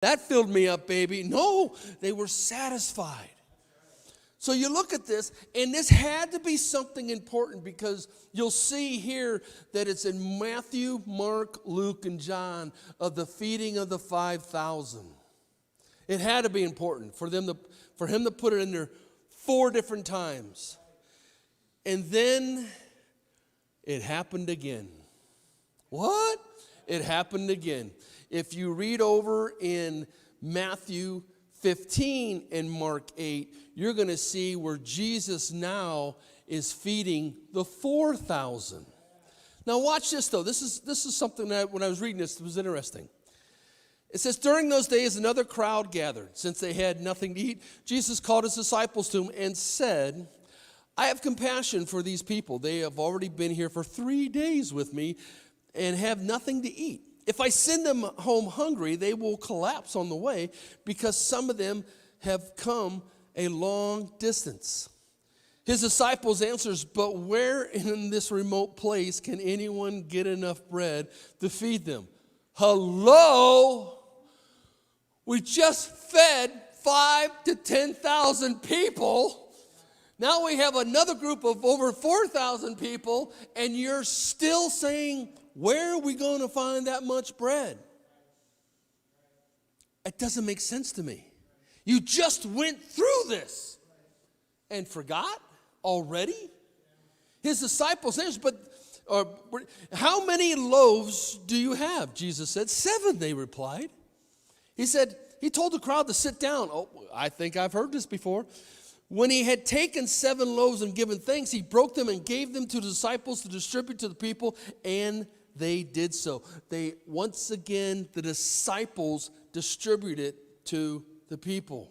That filled me up, baby. No, they were satisfied. So you look at this, and this had to be something important because you'll see here that it's in Matthew, Mark, Luke, and John of the feeding of the 5,000. It had to be important for him to put it in there 4 different times. And then it happened again. What? It happened again. If you read over in Matthew 15 and Mark 8, you're going to see where Jesus now is feeding the 4,000. Now watch this though. This is something that when I was reading this, it was interesting. It says, during those days another crowd gathered. Since they had nothing to eat, Jesus called his disciples to him and said, I have compassion for these people. They have already been here for 3 days with me and have nothing to eat. If I send them home hungry, they will collapse on the way because some of them have come a long distance. His disciples answers, but where in this remote place can anyone get enough bread to feed them? Hello? We just fed 5,000 to 10,000 people. Now we have another group of over 4,000 people, and you're still saying, where are we going to find that much bread? It doesn't make sense to me. You just went through this and forgot already? His disciples answered, but how many loaves do you have? Jesus said, 7, they replied. He told the crowd to sit down. Oh, I think I've heard this before. When he had taken 7 loaves and given thanks, he broke them and gave them to the disciples to distribute to the people, and they did so. Once again, the disciples distributed to the people.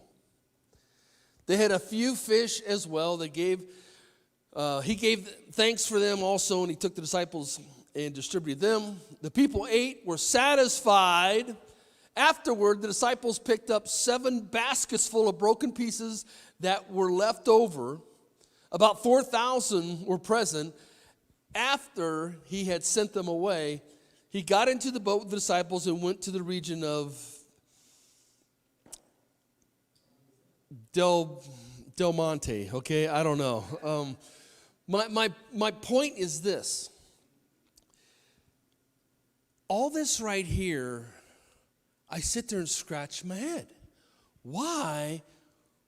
They had a few fish as well. He gave thanks for them also, and he took the disciples and distributed them. The people ate, were satisfied. Afterward, the disciples picked up 7 baskets full of broken pieces that were left over. About 4,000 were present. After he had sent them away, he got into the boat with the disciples and went to the region of Del Monte. Okay, I don't know. My point is this. All this right here, I sit there and scratch my head. Why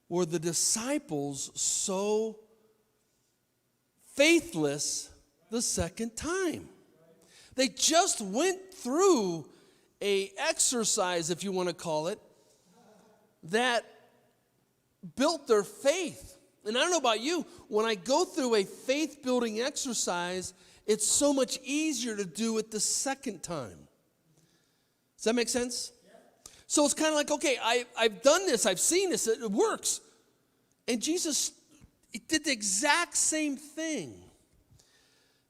were the disciples so faithless the second time? They just went through an exercise, if you want to call it, that built their faith. And I don't know about you, when I go through a faith-building exercise, it's so much easier to do it the second time. Does that make sense? So it's kind of like, okay, I've done this, I've seen this, it works. And Jesus did the exact same thing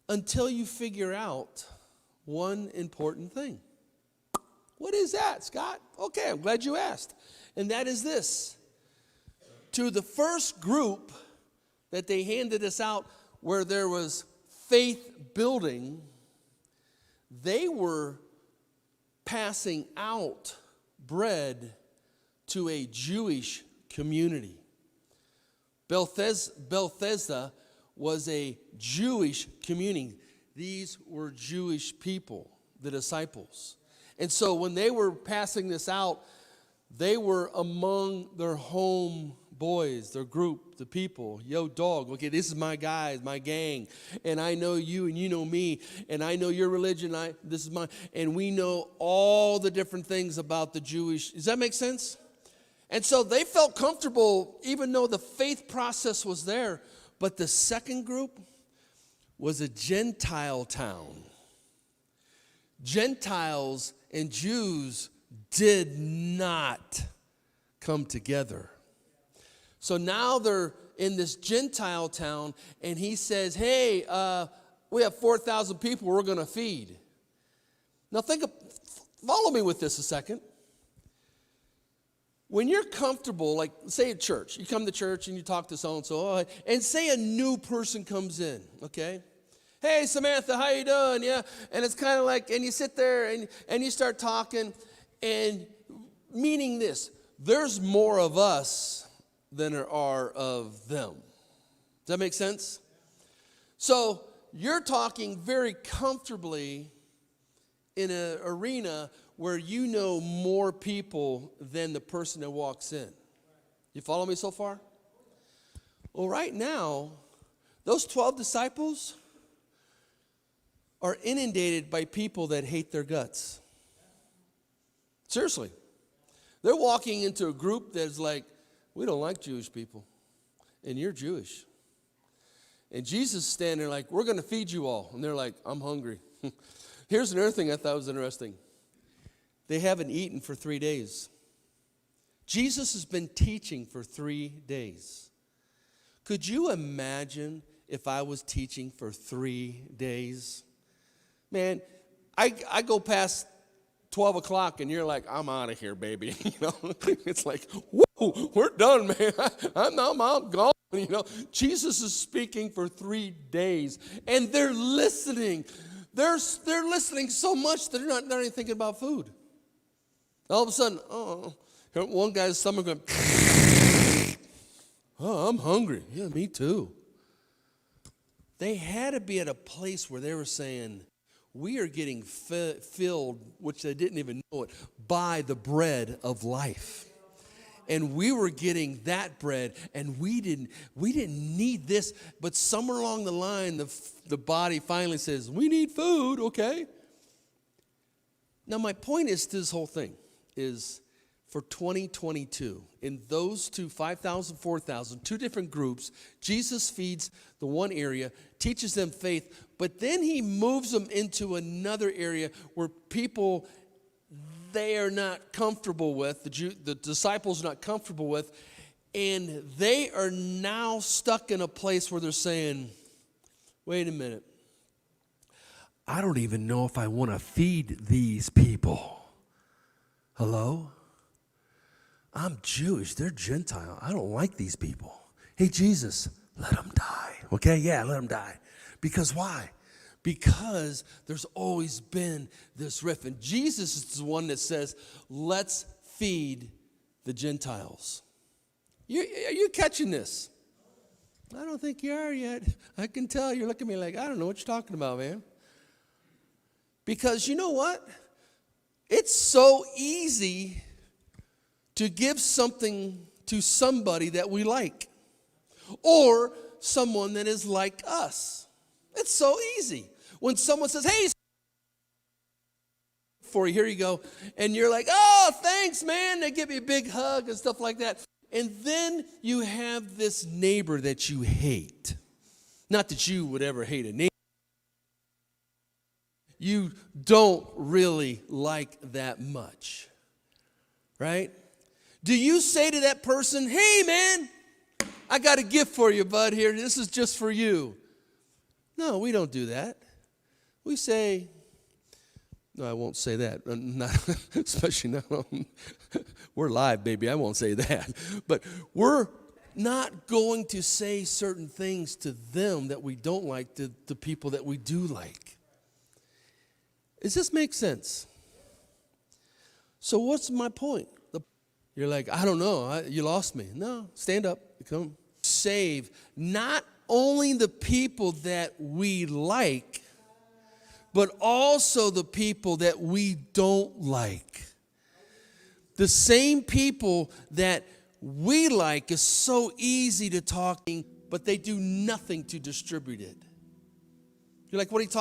until you figure out one important thing. What is that, Scott? Okay, I'm glad you asked. And that is this. To the first group that they handed us out where there was faith building, they were passing out bread to a Jewish community. Bethesda was a Jewish community. These were Jewish people, the disciples. And so when they were passing this out, they were among their home boys, their group, the people. Yo, dog, okay, this is my guys, my gang, and I know you and you know me, and I know your religion, this is mine, and we know all the different things about the Jewish. Does that make sense? And so they felt comfortable even though the faith process was there. But the second group was a Gentile town. Gentiles and Jews did not come together. So now they're in this Gentile town, and he says, hey, we have 4,000 people we're going to feed. Now follow me with this a second. When you're comfortable, like say at church, you come to church and you talk to so-and-so, and say a new person comes in, okay? Hey, Samantha, how you doing? Yeah, and it's kind of like, and you sit there and you start talking, and Meaning this, there's more of us than there are of them. Does that make sense? So you're talking very comfortably in an arena where you know more people than the person that walks in. You follow me so far? Well, right now, those 12 disciples are inundated by people that hate their guts. Seriously. They're walking into a group that's like, we don't like Jewish people, and you're Jewish. And Jesus is standing there like, we're going to feed you all. And they're like, I'm hungry. Here's another thing I thought was interesting. They haven't eaten for 3 days. Jesus has been teaching for 3 days. Could you imagine if I was teaching for 3 days? Man, I go past 12 o'clock and you're like, I'm out of here, baby. You know, it's like, whoa, we're done, man. I'm gone. You know, Jesus is speaking for 3 days and they're listening. They're listening so much that they're not even thinking about food. All of a sudden, one guy's stomach going, oh, I'm hungry. Yeah, me too. They had to be at a place where they were saying, we are getting filled, which they didn't even know it, by the bread of life. And we were getting that bread, and we didn't need this. But somewhere along the line, the body finally says, we need food, okay? Now, my point is to this whole thing is for 2022, in those 5,000, 4,000, two different groups, Jesus feeds the one area, teaches them faith, but then he moves them into another area where people they are not comfortable with, the disciples are not comfortable with, and they are now stuck in a place where they're saying, wait a minute, I don't even know if I want to feed these people. Hello? I'm Jewish, they're Gentile. I don't like these people. Hey, Jesus, let them die. Okay, yeah, let them die. Because why? Because there's always been this rift. And Jesus is the one that says, let's feed the Gentiles. Are you catching this? I don't think you are yet. I can tell you're looking at me like, I don't know what you're talking about, man. Because you know what? It's so easy to give something to somebody that we like or someone that is like us. It's so easy. When someone says, hey, for you, here you go, and you're like, oh, thanks, man. They give you a big hug and stuff like that. And then you have this neighbor that you hate. Not that you would ever hate a neighbor. You don't really like that much, right? Do you say to that person, hey, man, I got a gift for you, bud, here. This is just for you. No, we don't do that. We say, no, I won't say that. Not, especially now. We're live, baby. I won't say that. But we're not going to say certain things to them that we don't like to the people that we do like. Does this make sense? So what's my point? You're like, I don't know. You lost me. No, stand up. Come. Save not only the people that we like, but also the people that we don't like. The same people that we like is so easy to talk, but they do nothing to distribute it. You're like, what are you talking about?